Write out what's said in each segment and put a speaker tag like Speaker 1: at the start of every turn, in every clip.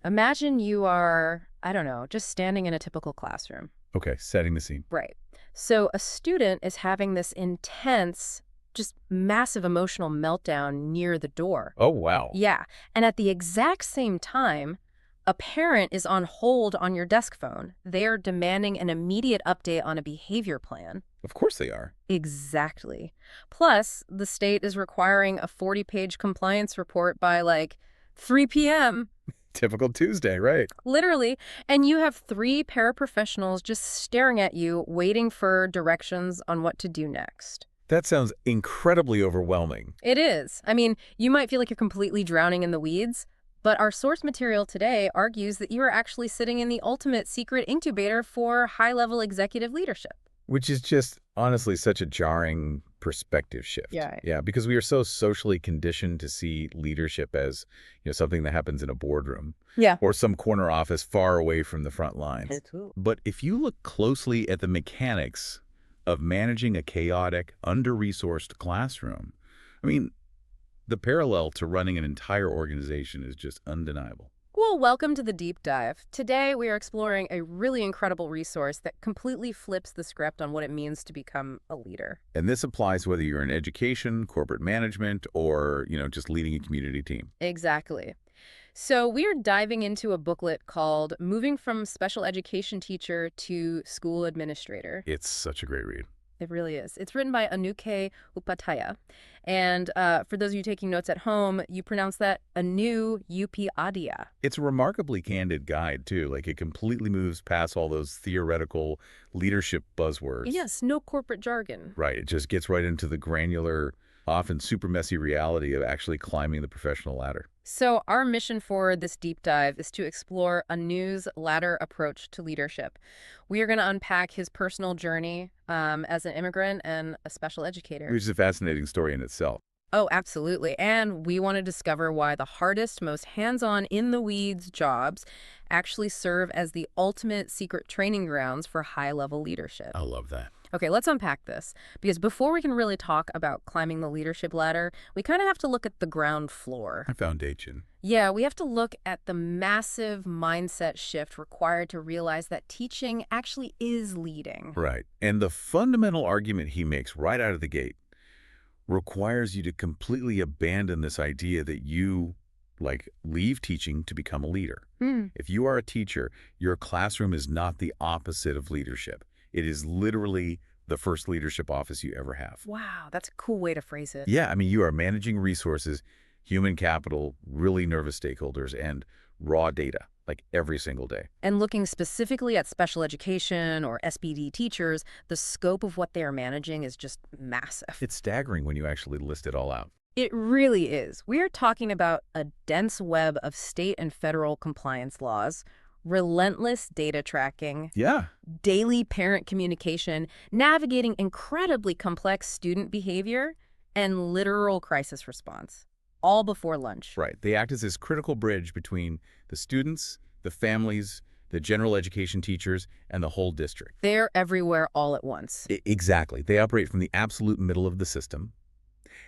Speaker 1: Imagine you are, I don't know, just standing in a typical classroom.
Speaker 2: Okay, setting the scene.
Speaker 1: Right. So a student is having this intense, just massive emotional meltdown near the door.
Speaker 2: Oh, wow.
Speaker 1: Yeah. And at the exact same time, a parent is on hold on your desk phone. They're demanding an immediate update on a behavior plan.
Speaker 2: Of course they are.
Speaker 1: Exactly. Plus, the state is requiring a 40-page compliance report by like 3 p.m.
Speaker 2: Typical Tuesday, right?
Speaker 1: Literally. And you have three paraprofessionals just staring at you, waiting for directions on what to do next.
Speaker 2: That sounds incredibly overwhelming.
Speaker 1: It is. I mean, you might feel like you're completely drowning in the weeds, but our source material today argues that you are actually sitting in the ultimate secret incubator for high-level executive leadership.
Speaker 2: Which is just honestly such a jarring perspective shift.
Speaker 1: Yeah.
Speaker 2: Yeah, because we are so socially conditioned to see leadership as, something that happens in a boardroom
Speaker 1: Yeah.
Speaker 2: or some corner office far away from the front lines.
Speaker 1: Me too.
Speaker 2: But if you look closely at the mechanics of managing a chaotic, under-resourced classroom, I mean, the parallel to running an entire organization is just undeniable.
Speaker 1: Well, welcome to the deep dive. Today, we are exploring a really incredible resource that completely flips the script on what it means to become a leader.
Speaker 2: And this applies whether you're in education, corporate management, or, just leading a community team.
Speaker 1: Exactly. So we are diving into a booklet called Moving from Special Education Teacher to School Administrator.
Speaker 2: It's such a great read.
Speaker 1: It really is. It's written by Anu Upadhyaya. And for those of you taking notes at home, you pronounce that Anu Upadhyaya.
Speaker 2: It's a remarkably candid guide, too. Like, it completely moves past all those theoretical leadership buzzwords.
Speaker 1: Yes, no corporate jargon.
Speaker 2: Right. It just gets right into the granular, often super messy reality of actually climbing the professional ladder.
Speaker 1: So our mission for this deep dive is to explore Anu's ladder approach to leadership. We are going to unpack his personal journey as an immigrant and a special educator.
Speaker 2: Which is a fascinating story in itself.
Speaker 1: Oh, absolutely. And we want to discover why the hardest, most hands-on, in-the-weeds jobs actually serve as the ultimate secret training grounds for high-level leadership.
Speaker 2: I love that.
Speaker 1: Okay, let's unpack this. Because before we can really talk about climbing the leadership ladder, we kind of have to look at the ground floor.
Speaker 2: My foundation.
Speaker 1: Yeah, we have to look at the massive mindset shift required to realize that teaching actually is leading.
Speaker 2: Right. And the fundamental argument he makes right out of the gate requires you to completely abandon this idea that you, leave teaching to become a leader. If you are a teacher, your classroom is not the opposite of leadership. It is literally the first leadership office you ever have.
Speaker 1: Wow, that's a cool way to phrase it.
Speaker 2: Yeah, I mean, you are managing resources, human capital, really nervous stakeholders, and raw data, every single day.
Speaker 1: And looking specifically at special education or SPD teachers, the scope of what they are managing is just massive.
Speaker 2: It's staggering when you actually list it all out.
Speaker 1: It really is. We are talking about a dense web of state and federal compliance laws, relentless data tracking,
Speaker 2: Yeah.
Speaker 1: daily parent communication, navigating incredibly complex student behavior, and literal crisis response, all before lunch.
Speaker 2: Right. They act as this critical bridge between the students, the families, the general education teachers, and the whole district.
Speaker 1: They're everywhere all at once.
Speaker 2: Exactly. They operate from the absolute middle of the system,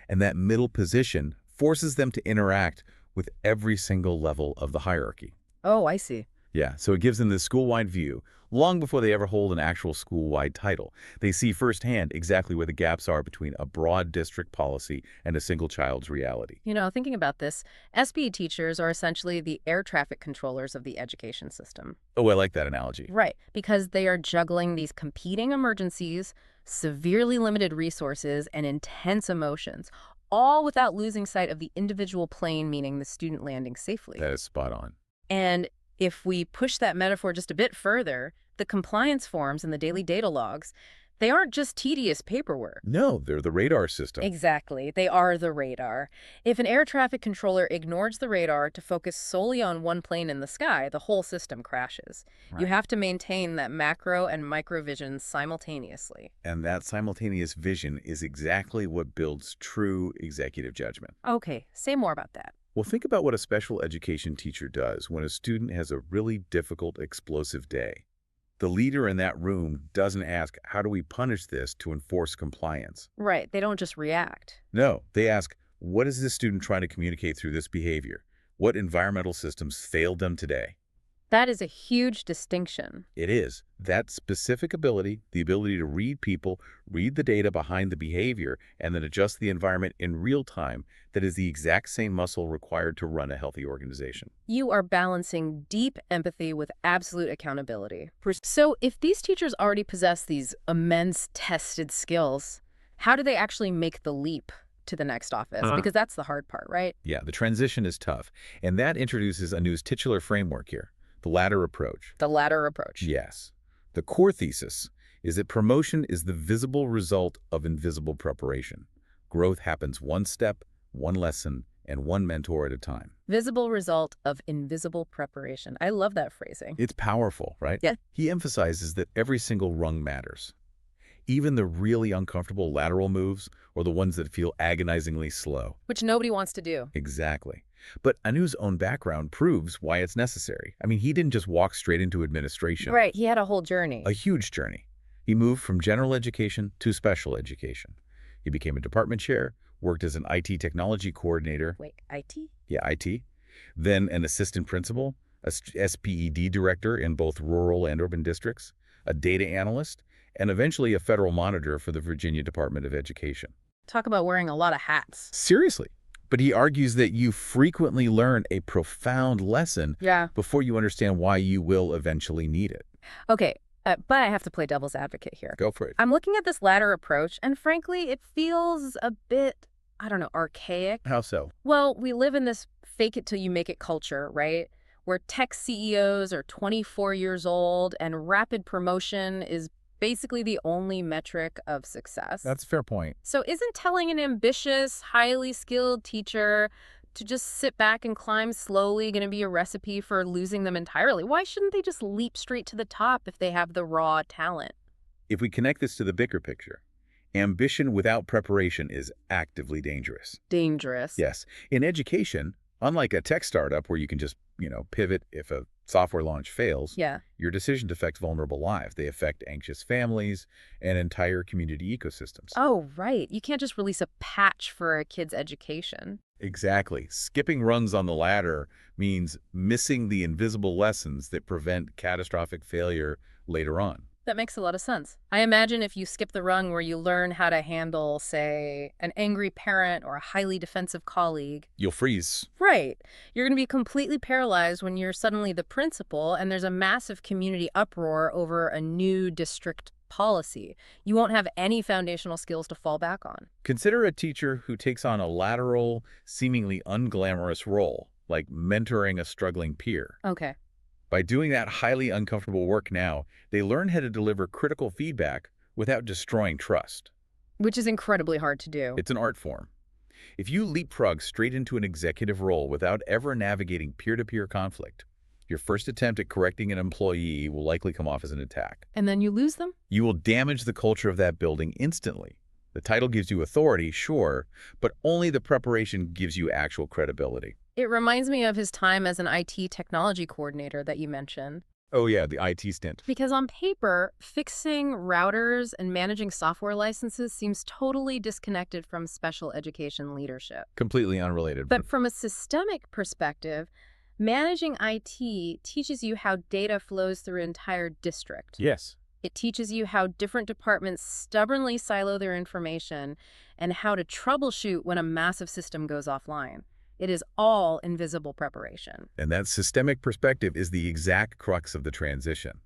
Speaker 2: and that middle position forces them to interact with every single level of the hierarchy.
Speaker 1: Oh, I see.
Speaker 2: Yeah, so it gives them this school-wide view, long before they ever hold an actual school-wide title. They see firsthand exactly where the gaps are between a broad district policy and a single child's reality.
Speaker 1: Thinking about this, SB teachers are essentially the air traffic controllers of the education system.
Speaker 2: Oh, I like that analogy.
Speaker 1: Right, because they are juggling these competing emergencies, severely limited resources, and intense emotions, all without losing sight of the individual plane, meaning the student landing safely.
Speaker 2: That is spot on.
Speaker 1: And if we push that metaphor just a bit further, the compliance forms and the daily data logs, they aren't just tedious paperwork.
Speaker 2: No, they're the radar system.
Speaker 1: Exactly. They are the radar. If an air traffic controller ignores the radar to focus solely on one plane in the sky, the whole system crashes.
Speaker 2: Right.
Speaker 1: You have to maintain that macro and micro vision simultaneously.
Speaker 2: And that simultaneous vision is exactly what builds true executive judgment.
Speaker 1: Okay, say more about that.
Speaker 2: Well, think about what a special education teacher does when a student has a really difficult, explosive day. The leader in that room doesn't ask, how do we punish this to enforce compliance?
Speaker 1: Right, they don't just react.
Speaker 2: No, they ask, what is this student trying to communicate through this behavior? What environmental systems failed them today?
Speaker 1: That is a huge distinction.
Speaker 2: It is. That specific ability, the ability to read people, read the data behind the behavior, and then adjust the environment in real time, that is the exact same muscle required to run a healthy organization.
Speaker 1: You are balancing deep empathy with absolute accountability. So if these teachers already possess these immense tested skills, how do they actually make the leap to the next office? Because that's the hard part, right?
Speaker 2: Yeah, the transition is tough, and that introduces Anu's titular framework here, the ladder approach.
Speaker 1: The latter approach.
Speaker 2: Yes. The core thesis is that promotion is the visible result of invisible preparation. Growth happens one step, one lesson, and one mentor at a time.
Speaker 1: Visible result of invisible preparation. I love that phrasing.
Speaker 2: It's powerful, right?
Speaker 1: Yeah.
Speaker 2: He emphasizes that every single rung matters. Even the really uncomfortable lateral moves or the ones that feel agonizingly slow.
Speaker 1: Which nobody wants to do.
Speaker 2: Exactly. But Anu's own background proves why it's necessary. I mean, he didn't just walk straight into administration.
Speaker 1: Right, he had a whole journey.
Speaker 2: A huge journey. He moved from general education to special education. He became a department chair, worked as an IT technology coordinator.
Speaker 1: Wait, IT?
Speaker 2: Yeah, IT. Then an assistant principal, a SPED director in both rural and urban districts, a data analyst, and eventually a federal monitor for the Virginia Department of Education.
Speaker 1: Talk about wearing a lot of hats.
Speaker 2: Seriously. But he argues that you frequently learn a profound lesson before you understand why you will eventually need it.
Speaker 1: Okay, but I have to play devil's advocate here.
Speaker 2: Go for it.
Speaker 1: I'm looking at this latter approach, and frankly, it feels a bit, I don't know, archaic.
Speaker 2: How so?
Speaker 1: Well, we live in this fake it till you make it culture, right? Where tech CEOs are 24 years old and rapid promotion is basically the only metric of success.
Speaker 2: That's a fair point.
Speaker 1: So isn't telling an ambitious, highly skilled teacher to just sit back and climb slowly going to be a recipe for losing them entirely? Why shouldn't they just leap straight to the top if they have the raw talent?
Speaker 2: If we connect this to the bigger picture, ambition without preparation is actively dangerous.
Speaker 1: Dangerous.
Speaker 2: Yes. In education, unlike a tech startup where you can just, pivot if a software launch fails, your decisions affect vulnerable lives. They affect anxious families and entire community ecosystems.
Speaker 1: Oh, right. You can't just release a patch for a kid's education.
Speaker 2: Exactly. Skipping rungs on the ladder means missing the invisible lessons that prevent catastrophic failure later on.
Speaker 1: That makes a lot of sense. I imagine if you skip the rung where you learn how to handle, say, an angry parent or a highly defensive colleague.
Speaker 2: You'll freeze.
Speaker 1: Right. You're going to be completely paralyzed when you're suddenly the principal and there's a massive community uproar over a new district policy. You won't have any foundational skills to fall back on.
Speaker 2: Consider a teacher who takes on a lateral, seemingly unglamorous role, like mentoring a struggling peer.
Speaker 1: Okay.
Speaker 2: By doing that highly uncomfortable work now, they learn how to deliver critical feedback without destroying trust.
Speaker 1: Which is incredibly hard to do.
Speaker 2: It's an art form. If you leapfrog straight into an executive role without ever navigating peer-to-peer conflict, your first attempt at correcting an employee will likely come off as an attack.
Speaker 1: And then you lose them?
Speaker 2: You will damage the culture of that building instantly. The title gives you authority, sure, but only the preparation gives you actual credibility.
Speaker 1: It reminds me of his time as an IT technology coordinator that you mentioned.
Speaker 2: Oh yeah, the IT stint.
Speaker 1: Because on paper, fixing routers and managing software licenses seems totally disconnected from special education leadership.
Speaker 2: Completely unrelated.
Speaker 1: But from a systemic perspective, managing IT teaches you how data flows through an entire district.
Speaker 2: Yes.
Speaker 1: It teaches you how different departments stubbornly silo their information and how to troubleshoot when a massive system goes offline. It is all invisible preparation.
Speaker 2: And that systemic perspective is the exact crux of the transition.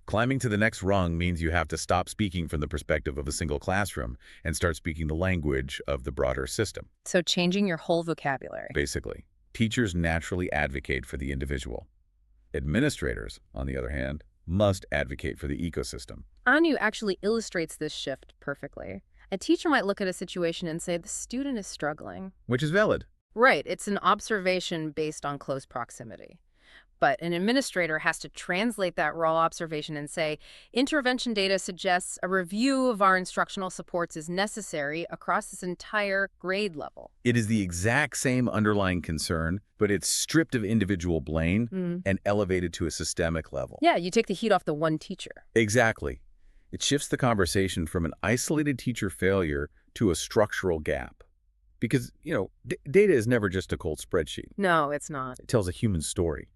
Speaker 2: Climbing to the next rung means you have to stop speaking from the perspective of a single classroom and start speaking the language of the broader system.
Speaker 1: So changing your whole vocabulary.
Speaker 2: Basically, teachers naturally advocate for the individual. Administrators, on the other hand, must advocate for the ecosystem.
Speaker 1: Anu actually illustrates this shift perfectly. A teacher might look at a situation and say, the student is struggling.
Speaker 2: Which is valid.
Speaker 1: Right, it's an observation based on close proximity. But an administrator has to translate that raw observation and say, intervention data suggests a review of our instructional supports is necessary across this entire grade level.
Speaker 2: It is the exact same underlying concern, but it's stripped of individual blame and elevated to a systemic level.
Speaker 1: Yeah, you take the heat off the one teacher.
Speaker 2: Exactly. It shifts the conversation from an isolated teacher failure to a structural gap. Because, data is never just a cold spreadsheet.
Speaker 1: No, it's not.
Speaker 2: It tells a human story.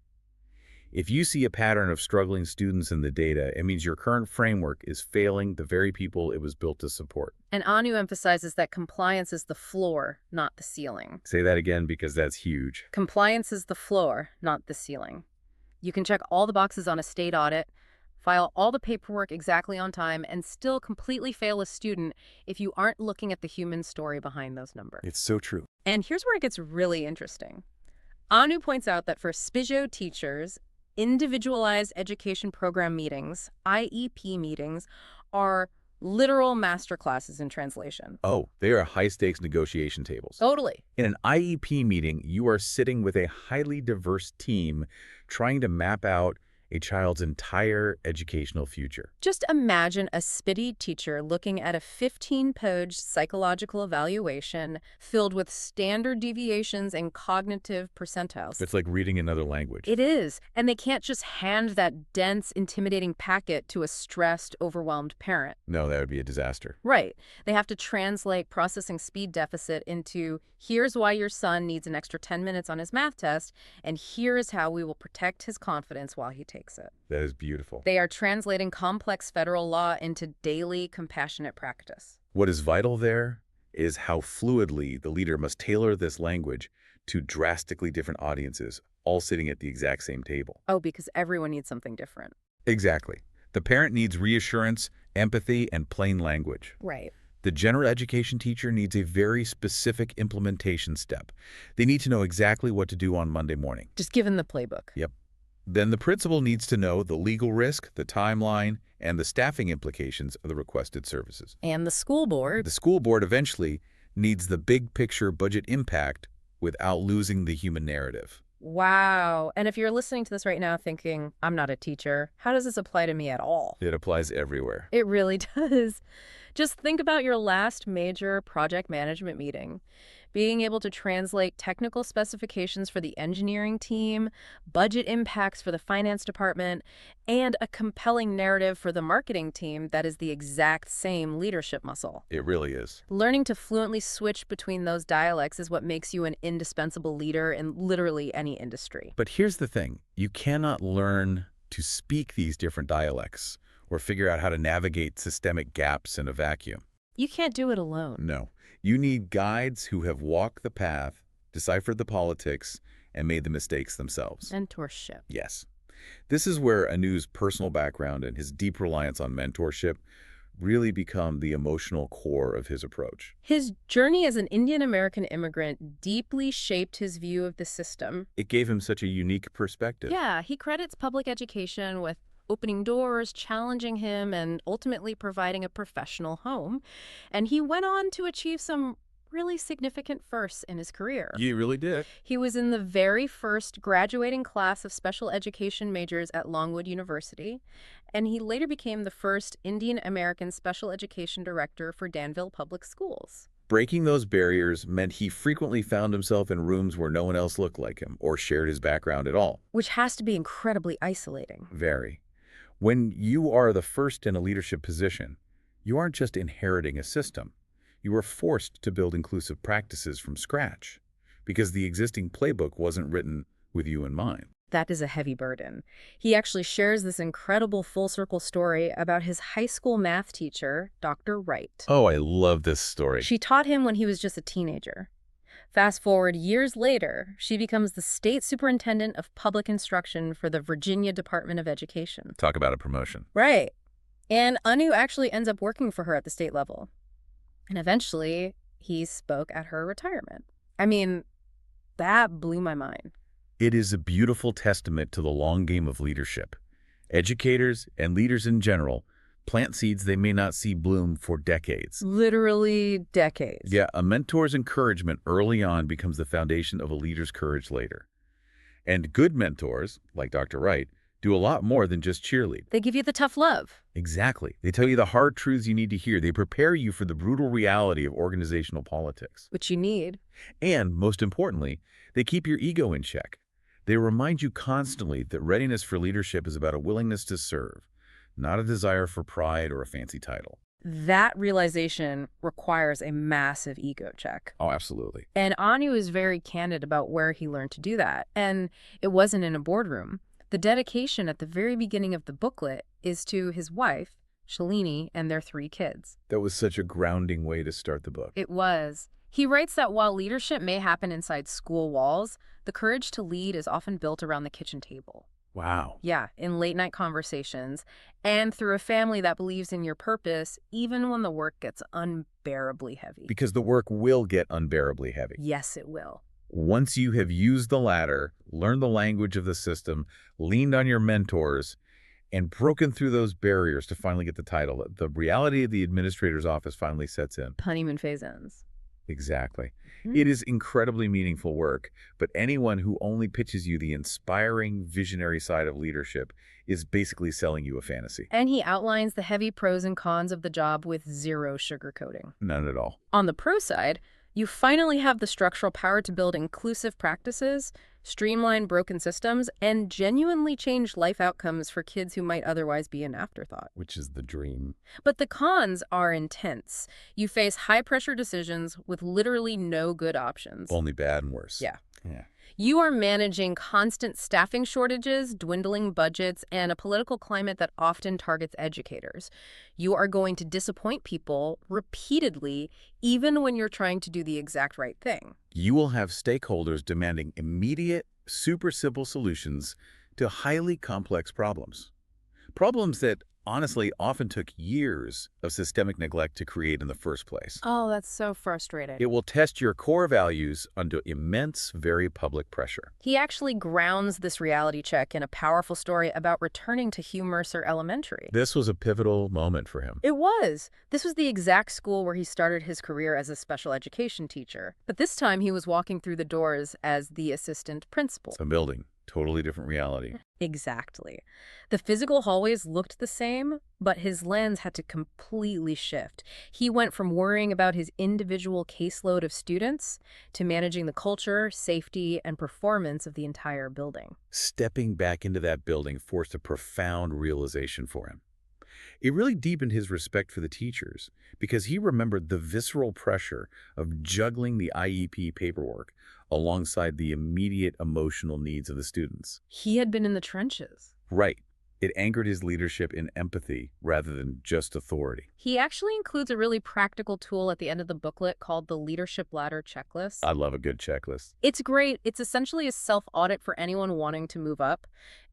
Speaker 2: If you see a pattern of struggling students in the data, it means your current framework is failing the very people it was built to support.
Speaker 1: And Anu emphasizes that compliance is the floor, not the ceiling.
Speaker 2: Say that again because that's huge.
Speaker 1: Compliance is the floor, not the ceiling. You can check all the boxes on a state audit, file all the paperwork exactly on time, and still completely fail a student if you aren't looking at the human story behind those numbers.
Speaker 2: It's so true.
Speaker 1: And here's where it gets really interesting. Anu points out that for SPIJO teachers, individualized education program meetings, IEP meetings, are literal masterclasses in translation.
Speaker 2: Oh, they are high-stakes negotiation tables.
Speaker 1: Totally.
Speaker 2: In an IEP meeting, you are sitting with a highly diverse team trying to map out a child's entire educational future.
Speaker 1: Just imagine a SPID teacher looking at a 15-page psychological evaluation filled with standard deviations and cognitive percentiles.
Speaker 2: It's like reading another language.
Speaker 1: It is. And they can't just hand that dense, intimidating packet to a stressed, overwhelmed parent.
Speaker 2: No, that would be a disaster.
Speaker 1: Right. They have to translate processing speed deficit into, here's why your son needs an extra 10 minutes on his math test, and here is how we will protect his confidence while he takes it.
Speaker 2: That is beautiful.
Speaker 1: They are translating complex federal law into daily compassionate practice.
Speaker 2: What is vital there is how fluidly the leader must tailor this language to drastically different audiences, all sitting at the exact same table.
Speaker 1: Oh, because everyone needs something different.
Speaker 2: Exactly. The parent needs reassurance, empathy, and plain language.
Speaker 1: Right.
Speaker 2: The general education teacher needs a very specific implementation step. They need to know exactly what to do on Monday morning.
Speaker 1: Just given the playbook.
Speaker 2: Yep. Then the principal needs to know the legal risk, the timeline, and the staffing implications of the requested services.
Speaker 1: And the school board.
Speaker 2: The school board eventually needs the big picture budget impact without losing the human narrative.
Speaker 1: Wow. And if you're listening to this right now thinking, I'm not a teacher, how does this apply to me at all?
Speaker 2: It applies everywhere.
Speaker 1: It really does. Just think about your last major project management meeting. Being able to translate technical specifications for the engineering team, budget impacts for the finance department, and a compelling narrative for the marketing team that is the exact same leadership muscle.
Speaker 2: It really is.
Speaker 1: Learning to fluently switch between those dialects is what makes you an indispensable leader in literally any industry.
Speaker 2: But here's the thing. You cannot learn to speak these different dialects or figure out how to navigate systemic gaps in a vacuum.
Speaker 1: You can't do it alone.
Speaker 2: No. You need guides who have walked the path, deciphered the politics, and made the mistakes themselves.
Speaker 1: Mentorship.
Speaker 2: Yes. This is where Anu's personal background and his deep reliance on mentorship really become the emotional core of his approach.
Speaker 1: His journey as an Indian-American immigrant deeply shaped his view of the system.
Speaker 2: It gave him such a unique perspective.
Speaker 1: Yeah, he credits public education with opening doors, challenging him, and ultimately providing a professional home. And he went on to achieve some really significant firsts in his career.
Speaker 2: He really did.
Speaker 1: He was in the very first graduating class of special education majors at Longwood University, and he later became the first Indian American special education director for Danville Public Schools.
Speaker 2: Breaking those barriers meant he frequently found himself in rooms where no one else looked like him or shared his background at all.
Speaker 1: Which has to be incredibly isolating.
Speaker 2: Very. When you are the first in a leadership position, you aren't just inheriting a system. You are forced to build inclusive practices from scratch because the existing playbook wasn't written with you in mind.
Speaker 1: That is a heavy burden. He actually shares this incredible full-circle story about his high school math teacher, Dr. Wright.
Speaker 2: Oh, I love this story.
Speaker 1: She taught him when he was just a teenager. Fast forward years later, she becomes the state superintendent of public instruction for the Virginia Department of Education.
Speaker 2: Talk about a promotion.
Speaker 1: Right. And Anu actually ends up working for her at the state level. And eventually, he spoke at her retirement. I mean, that blew my mind.
Speaker 2: It is a beautiful testament to the long game of leadership. Educators and leaders in general plant seeds they may not see bloom for decades.
Speaker 1: Literally decades.
Speaker 2: Yeah, a mentor's encouragement early on becomes the foundation of a leader's courage later. And good mentors, like Dr. Wright, do a lot more than just cheerlead.
Speaker 1: They give you the tough love.
Speaker 2: Exactly. They tell you the hard truths you need to hear. They prepare you for the brutal reality of organizational politics.
Speaker 1: Which you need.
Speaker 2: And, most importantly, they keep your ego in check. They remind you constantly that readiness for leadership is about a willingness to serve, not a desire for pride or a fancy title.
Speaker 1: That realization requires a massive ego check.
Speaker 2: Oh, absolutely.
Speaker 1: And Anu is very candid about where he learned to do that. And it wasn't in a boardroom. The dedication at the very beginning of the booklet is to his wife, Shalini, and their 3 kids.
Speaker 2: That was such a grounding way to start the book.
Speaker 1: It was. He writes that while leadership may happen inside school walls, the courage to lead is often built around the kitchen table.
Speaker 2: Wow.
Speaker 1: Yeah, in late-night conversations, and through a family that believes in your purpose, even when the work gets unbearably heavy.
Speaker 2: Because the work will get unbearably heavy.
Speaker 1: Yes, it will.
Speaker 2: Once you have used the ladder, learned the language of the system, leaned on your mentors, and broken through those barriers to finally get the title, the reality of the administrator's office finally sets in.
Speaker 1: Honeymoon phase ends.
Speaker 2: Exactly. It is incredibly meaningful work, but anyone who only pitches you the inspiring, visionary side of leadership is basically selling you a fantasy.
Speaker 1: And he outlines the heavy pros and cons of the job with zero sugarcoating.
Speaker 2: None at all.
Speaker 1: On the pro side, you finally have the structural power to build inclusive practices, streamline broken systems, and genuinely change life outcomes for kids who might otherwise be an afterthought.
Speaker 2: Which is the dream.
Speaker 1: But the cons are intense. You face high-pressure decisions with literally no good options.
Speaker 2: Only bad and worse.
Speaker 1: Yeah.
Speaker 2: Yeah.
Speaker 1: You are managing constant staffing shortages, dwindling budgets, and a political climate that often targets educators. You are going to disappoint people repeatedly, even when you're trying to do the exact right thing.
Speaker 2: You will have stakeholders demanding immediate, super simple solutions to highly complex problems. Problems that, honestly, often took years of systemic neglect to create in the first place.
Speaker 1: Oh, that's so frustrating.
Speaker 2: It will test your core values under immense, very public pressure.
Speaker 1: He actually grounds this reality check in a powerful story about returning to Hugh Mercer Elementary.
Speaker 2: This was a pivotal moment for him.
Speaker 1: It was. This was the exact school where he started his career as a special education teacher. But this time he was walking through the doors as the assistant principal.
Speaker 2: Some building. Totally different reality.
Speaker 1: Exactly. The physical hallways looked the same, but his lens had to completely shift. He went from worrying about his individual caseload of students to managing the culture, safety, and performance of the entire building.
Speaker 2: Stepping back into that building forced a profound realization for him. It really deepened his respect for the teachers because he remembered the visceral pressure of juggling the IEP paperwork alongside the immediate emotional needs of the students.
Speaker 1: He had been in the trenches.
Speaker 2: Right. It anchored his leadership in empathy rather than just authority.
Speaker 1: He actually includes a really practical tool at the end of the booklet called the Leadership Ladder Checklist.
Speaker 2: I love a good checklist.
Speaker 1: It's great. It's essentially a self-audit for anyone wanting to move up.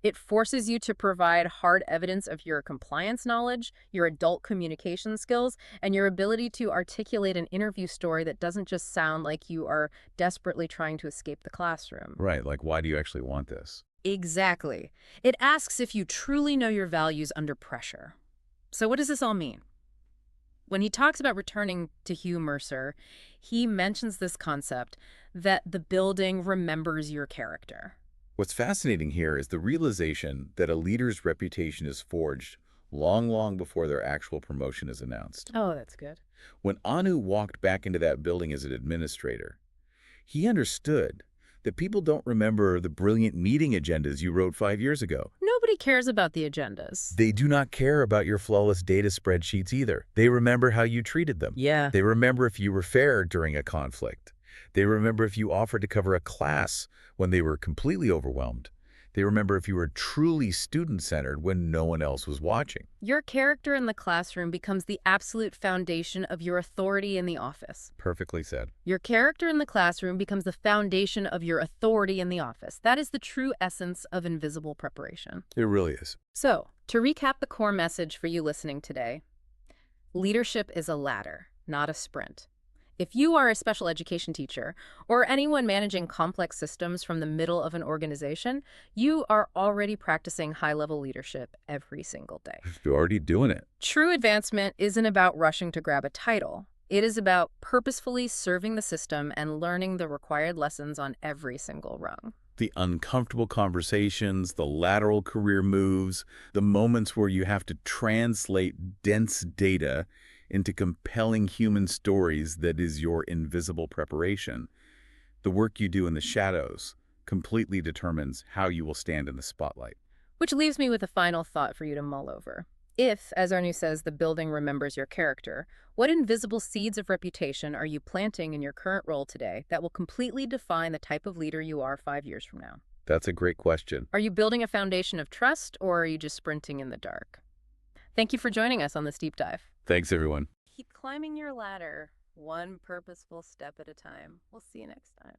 Speaker 1: It forces you to provide hard evidence of your compliance knowledge, your adult communication skills, and your ability to articulate an interview story that doesn't just sound like you are desperately trying to escape the classroom.
Speaker 2: Right, like why do you actually want this?
Speaker 1: Exactly. It asks if you truly know your values under pressure. So what does this all mean? When he talks about returning to Hugh Mercer, he mentions this concept that the building remembers your character.
Speaker 2: What's fascinating here is the realization that a leader's reputation is forged long, long before their actual promotion is announced.
Speaker 1: Oh, that's good.
Speaker 2: When Anu walked back into that building as an administrator, he understood that people don't remember the brilliant meeting agendas you wrote 5 years ago.
Speaker 1: Nobody cares about the agendas.
Speaker 2: They do not care about your flawless data spreadsheets either. They remember how you treated them.
Speaker 1: Yeah.
Speaker 2: They remember if you were fair during a conflict. They remember if you offered to cover a class when they were completely overwhelmed. They remember if you were truly student-centered when no one else was watching.
Speaker 1: Your character in the classroom becomes the absolute foundation of your authority in the office.
Speaker 2: Perfectly said.
Speaker 1: Your character in the classroom becomes the foundation of your authority in the office. That is the true essence of invisible preparation.
Speaker 2: It really is.
Speaker 1: So, to recap the core message for you listening today, leadership is a ladder, not a sprint. If you are a special education teacher or anyone managing complex systems from the middle of an organization, you are already practicing high-level leadership every single day.
Speaker 2: You're already doing it.
Speaker 1: True advancement isn't about rushing to grab a title. It is about purposefully serving the system and learning the required lessons on every single rung.
Speaker 2: The uncomfortable conversations, the lateral career moves, the moments where you have to translate dense data into compelling human stories that is your invisible preparation. The work you do in the shadows completely determines how you will stand in the spotlight.
Speaker 1: Which leaves me with a final thought for you to mull over. If, as Arnu says, the building remembers your character, what invisible seeds of reputation are you planting in your current role today that will completely define the type of leader you are 5 years from now?
Speaker 2: That's a great question.
Speaker 1: Are you building a foundation of trust, or are you just sprinting in the dark? Thank you for joining us on this deep dive.
Speaker 2: Thanks, everyone.
Speaker 1: Keep climbing your ladder, one purposeful step at a time. We'll see you next time.